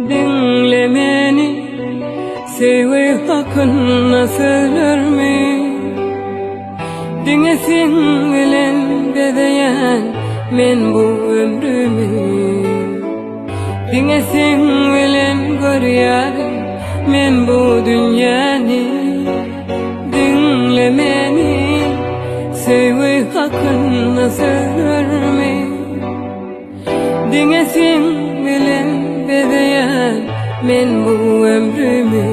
Dinle beni, sevgi hakkında söylermi? Dinlesin bilen bedeyen men bu ömrümü. Dinlesin bilen görüyorum men bu dünyani. Dinle beni, sevgi hakkında söylermi? Dinlesin bilen bedeyen men bu ömrümü.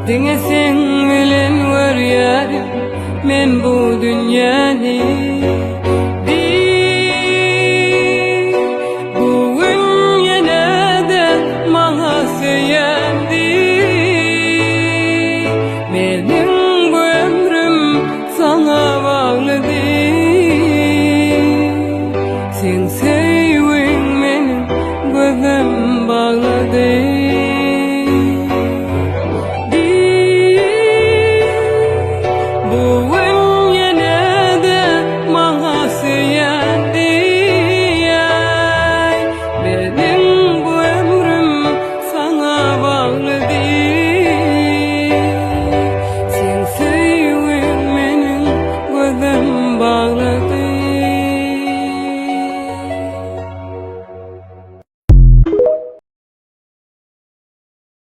Dinlesin bilen görüyorum men bu dünyani. Bugün yine de bana söylendi, benim bu ömrüm sana bağlıdır. Sen sevgin benim gözüm